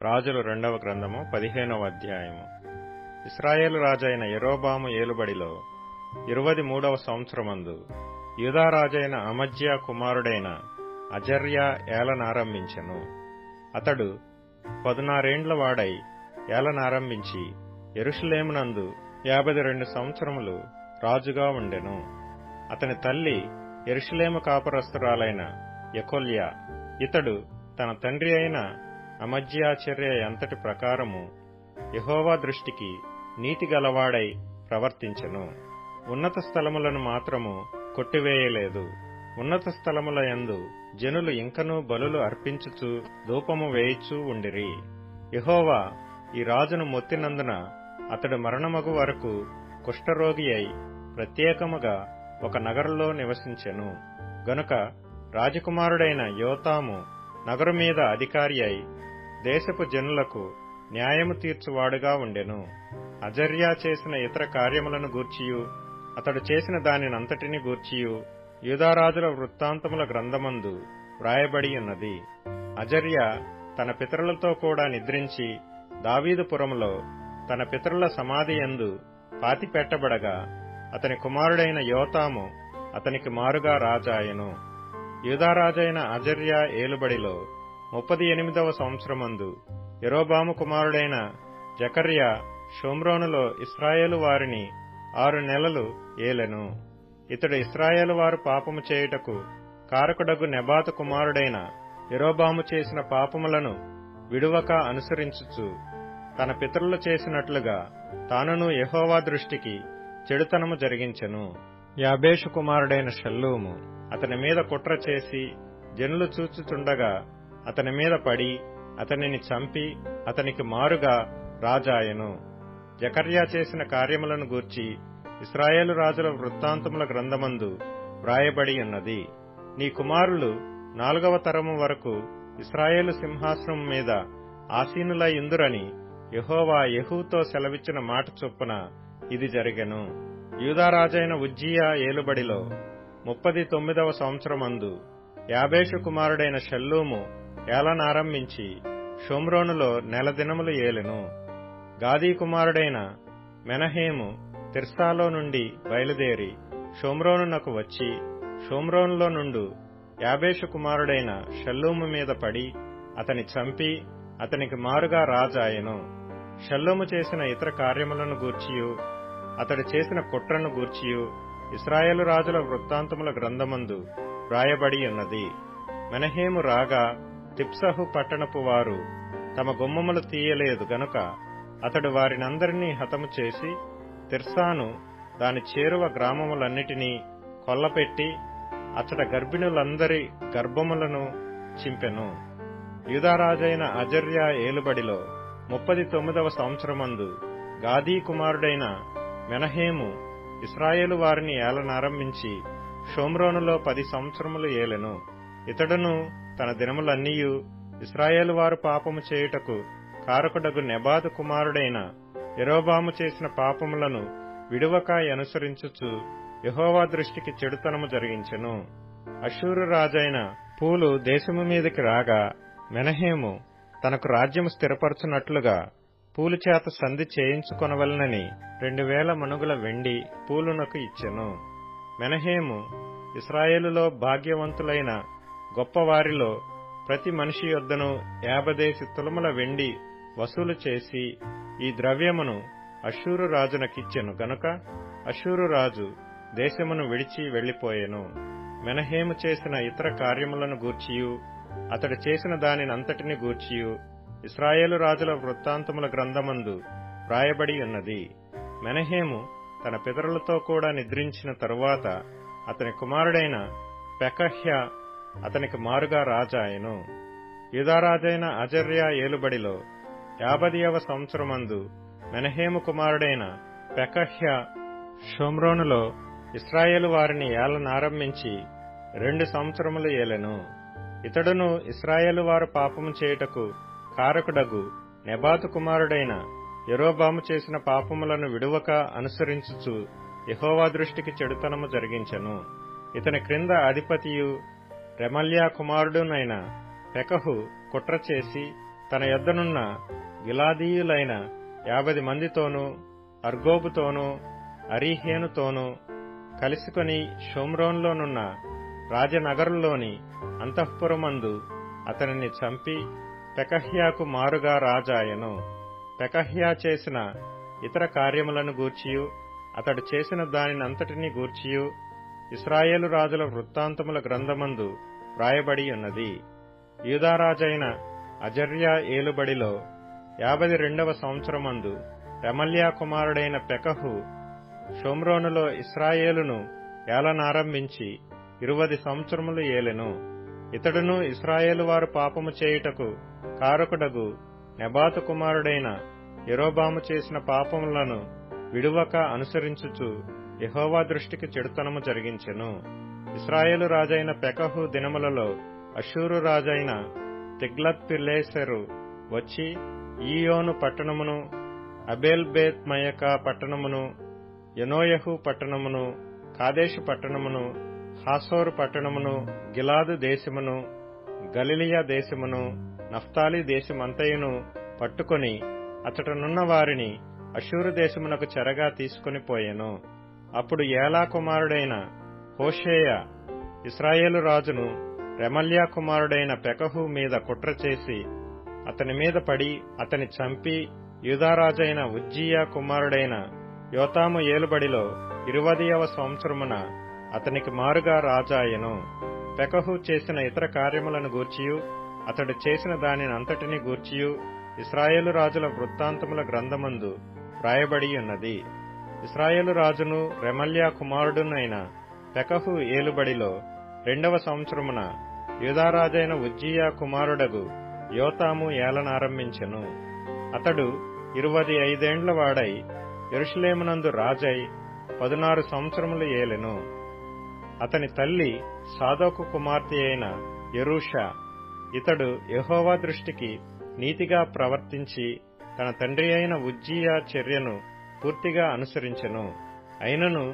రాజులు 2వ గ్రంథము 15వ అధ్యాయము. ఇశ్రాయేలు రాజైన యెరోబాము ఏలుబడిలో 23వ సంవత్సరమందు యూదా రాజైన అమజ్యా కుమారుడైన అజర్యా ఏలనారంభించెను. అతడు 16 ఏండ్ల వాడై ఏలనారంభించి యెరూషలేమునందు 52 సంవత్సరములు రాజుగా ఉండెను. అతని తల్లి యెరూషలేము కాపురస్తురాలైన యెకొల్యా. ఇతడు తన తండ్రి అయిన అమజ్యా చర్య ఎంతటి ప్రకారము యెహోవా దృష్టికి నీతి గలవాడై ప్రవర్తించెను. ఉన్నత స్థలములను మాత్రము కొట్టివేయలేదు. ఉన్నత స్థలముల యందు జనులు ఇంకనూ బలులు అర్పించుచు ధూపము వేయిచూ ఉండిరి. యెహోవా ఈ రాజును మొత్తినందున అతడు మరణమగు వరకు కుష్ఠరోగి అయి ప్రత్యేకముగా ఒక నగరులో నివసించెను. గనుక రాజకుమారుడైన యోతాము నగరు మీద అధికారి అయి దేశపు జనులకు న్యాయము తీర్చువాడుగా ఉండెను. అజర్యా చేసిన ఇతర కార్యములను గూర్చియు అతడు చేసిన దానినంతటిని గూర్చియు యూదారాజుల వృత్తాంతముల గ్రంథమందు వ్రాయబడి ఉన్నది. అజర్యా తన పితరులతో కూడా నిద్రించి దావీదుపురములో తన పితరుల సమాధి యందు పాతిపెట్టబడగా అతని కుమారుడైన యోతాము అతనికి మారుగా రాజాయెను. యూదారాజైన అజర్యా ఏలుబడిలో 38వ సంవత్సరమందు యెరోబాము కుమారుడైన జకర్యా షోమ్రోనులో ఇశ్రాయేలు వారిని 6 నెలలు ఏలెను. ఇతడు ఇశ్రాయేలు వారు పాపము చేయుటకు కారకుడగు నెబాతు కుమారుడైన యెరోబాము చేసిన పాపములను విడువక అనుసరించుచు తన పితరులు చేసినట్లుగా తానును యెహోవా దృష్టికి చెడుతనము జరిగించెను. యాబేషు కుమారుడైన షల్లూము అతని మీద కుట్ర చేసి జనులు చూచుచుండగా అతని మీద పడి అతనిని చంపి అతనికి మారుగా రాజాయెను. జకర్యా చేసిన కార్యములను గూర్చి ఇశ్రాయేలు రాజుల వృత్తాంతముల గ్రంథమందు వ్రాయబడి ఉన్నది. నీ కుమారులు 4వ తరము వరకు ఇశ్రాయేలు సింహాసనం మీద ఆసీనులై ఇందురని యెహోవా యెహూతో సెలవిచ్చిన మాట చొప్పున ఇది జరిగెను. యూదారాజైన ఉజ్జియా ఏలుబడిలో 39వ సంవత్సరమందు యాబేషు కుమారుడైన షల్లూము ఏలనారంభించి షోమ్రోనులో 1 దినములు ఏలెను. గాదీ కుమారుడైన మెనహేము తిర్సాలో నుండి బయలుదేరి షోమ్రోనునకు వచ్చి షోమ్రోనులో నుండు యాబేషు కుమారుడైన షల్లూము మీద పడి అతని చంపి అతనికి మారుగా రాజాయెను. షల్లూము చేసిన ఇతర కార్యములను గూర్చియు అతడు చేసిన కుట్రను గూర్చియు ఇశ్రాయేలు రాజుల వృత్తాంతముల గ్రంథమందు వ్రాయబడి ఉన్నది. మెనహేము రాగా తిప్సహు పట్టణపు వారు తమ గుమ్మములు తీయలేదు గనుక అతడు వారినందరినీ హతము చేసి తిర్సాను దాని చేరువ గ్రామములన్నిటినీ కొల్లపెట్టి అచ్చట గర్భిణులందరి గర్భములను చింపెను. యూదారాజైన అజర్యా ఏలుబడిలో 39వ సంవత్సరమందు గాదీ కుమారుడైన మెనహేము ఇశ్రాయేలు వారిని ఏలనారంభించి షోమ్రోనులో 10 సంవత్సరములు ఏలెను. ఇతడును తన దినములన్నీయు ఇశ్రాయేలు వారు పాపము చేయుటకు కారకుడగు నెబాతు కుమారుడైన యెరోబాము చేసిన పాపములను విడువక అనుసరించుచు యెహోవా దృష్టికి చెడుతనము జరిగించెను. అష్షూరు రాజైన పూలు దేశము మీదకి రాగా మెనహేము తనకు రాజ్యము స్థిరపరచునట్లుగా పూలు చేత సంధి చేయించుకొనవలనని 2000 మణుగుల వెండి పూలునకు ఇచ్చెను. మెనహేము ఇశ్రాయేలులో భాగ్యవంతులైన గొప్పవారిలో ప్రతి మనిషి యొద్దను 50 తులముల వెండి వసూలు చేసి ఈ ద్రవ్యమును అష్షూరు రాజునకిచ్చెను గనుక అష్షూరు రాజు దేశమును విడిచి వెళ్లిపోయెను. మెనహేము చేసిన ఇతర కార్యములను గూర్చియు అతడు చేసిన దానినంతటిని గూర్చియు ఇశ్రాయేలు రాజుల వృత్తాంతముల గ్రంథమందు వ్రాయబడి ఉన్నది. మెనహేము తన పితరులతో కూడా నిద్రించిన తరువాత అతని కుమారుడైన పెకహ్యా అతనికి మారుగా రాజాయెను. యూదారాజైన అజర్యా ఏలుబడిలో 50వ సంవత్సరమందు మెనహేము కుమారుడైన పెకహ్యా షోమ్రోనులో ఇశ్రాయేలు వారిని ఏలనారంభించి 2 సంవత్సరములు ఏలెను. ఇతడును ఇశ్రాయేలు వారు పాపము చేయుటకు కారకుడగు నెబాతు కుమారుడైన యెరోబాము చేసిన పాపములను విడువక అనుసరించుచు యెహోవా దృష్టికి చెడుతనము జరిగించెను. ఇతని క్రింద అధిపతియు రెమల్యా కుమారుడునైన పెకహు కుట్ర చేసి తన యొద్దనున్న గిలాదీయులైన 50 మందితోనూ అర్గోబుతోనూ అరీహేనుతోనూ కలిసికొని షోమ్రోన్లోనున్న రాజనగరులోని అంతఃపురమందు అతనిని చంపి పెకహ్యాకు మారుగా రాజాయెను. పెకహ్యా చేసిన ఇతర కార్యములను గూర్చియు అతడు చేసిన దానినంతటినీ గూర్చియు ఇశ్రాయేలు రాజుల వృత్తాంతముల గ్రంథమందు వ్రాయబడి ఉన్నది. యూదారాజైన అజర్యా ఏలుబడిలో 52వ సంవత్సరమందు రెమల్యా కుమారుడైన పెకహు షోమ్రోనులో ఇశ్రాయేలును ఏలనారంభించి 20 సంవత్సరములు ఏలెను. ఇతడును ఇశ్రాయేలు వారు పాపము చేయుటకు కారకుడగు నెబాతు కుమారుడైన యెరోబాము చేసిన పాపములను విడువక అనుసరించుచు యెహోవా దృష్టికి చెడుతనము జరిగించెను. ఇశ్రాయేలు రాజైన పెకహు దినములలో అష్షూరు రాజైన తిగ్లత్పిలేసెరు వచ్చి ఈయోను పట్టణమును, అబేల్ బేత్ మయకా పట్టణమును, యెనోయహు పట్టణమును, కాదేషు పట్టణమును, హాసోరు పట్టణమును, గిలాదు దేశమును, గలిలియా దేశమును, నఫ్తాలి దేశమంతయును పట్టుకొని అచటనున్న వారిని అష్షూరు దేశమునకు చెరగా తీసుకొని పోయెను. అప్పుడు ఏలా కుమారుడైన హోషేయ ఇశ్రాయేలు రాజును రెమల్యా కుమారుడైన పెకహు మీద కుట్ర చేసి అతని మీద పడి అతని చంపి యూదారాజైన ఉజ్జియా కుమారుడైన యోతాము ఏలుబడిలో 20వ సంవత్సరమున అతనికి మారుగా రాజాయెను. పెకహు చేసిన ఇతర కార్యములను గూర్చియు అతడు చేసిన దానినంతటినీ గూర్చియు ఇశ్రాయేలు రాజుల వృత్తాంతముల గ్రంథమందు వ్రాయబడి ఉన్నది. ఇశ్రాయేలు రాజును రెమల్యా కుమారుడునైన పెకహు ఏలుబడిలో 2వ సంవత్సరమున యూదారాజైన ఉజ్జియా కుమారుడగు యోతాము ఏలనారంభించెను. అతడు 25 ఏండ్ల వాడై యెరూషలేమునందు రాజై 16 సంవత్సరములు ఏలెను. అతని తల్లి సాదోకు కుమార్తె అయిన యెరూషా. ఇతడు యెహోవా దృష్టికి నీతిగా ప్రవర్తించి తన తండ్రి అయిన ఉజ్జియా చర్యను పూర్తిగా అనుసరించెను. అయినను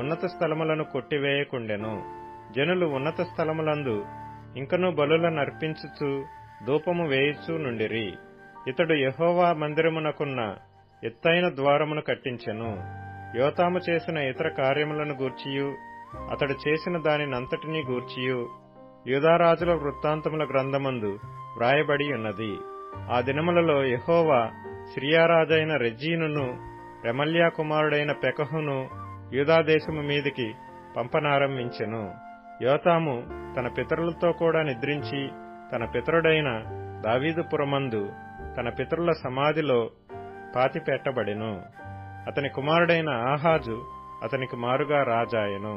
ఉన్నత స్థలములను కొట్టివేయకుండెను. జనులు ఉన్నత స్థలములందు ఇంకనూ బలులనర్పించుచు ధూపము వేయుచూ నుండిరి. ఇతడు యెహోవా మందిరమునకున్న ఎత్తైన ద్వారమును కట్టించెను. యోతాము చేసిన ఇతర కార్యములను గూర్చియు అతడు చేసిన దానినంతటినీ గూర్చియు యూదారాజుల వృత్తాంతముల గ్రంథమందు వ్రాయబడి ఉన్నది. ఆ దినములలో యెహోవా సిరియారాజైన రెజీనును రెమల్యా కుమారుడైన పెకహును యూదాదేశము మీదికి పంపనారంభించెను. యోతాము తన పితరులతో కూడా నిద్రించి తన పితరుడైన దావీదుపురమందు తన పితరుల సమాధిలో పాతిపెట్టబడెను. అతని కుమారుడైన ఆహాజు అతనికి మారుగా రాజాయెను.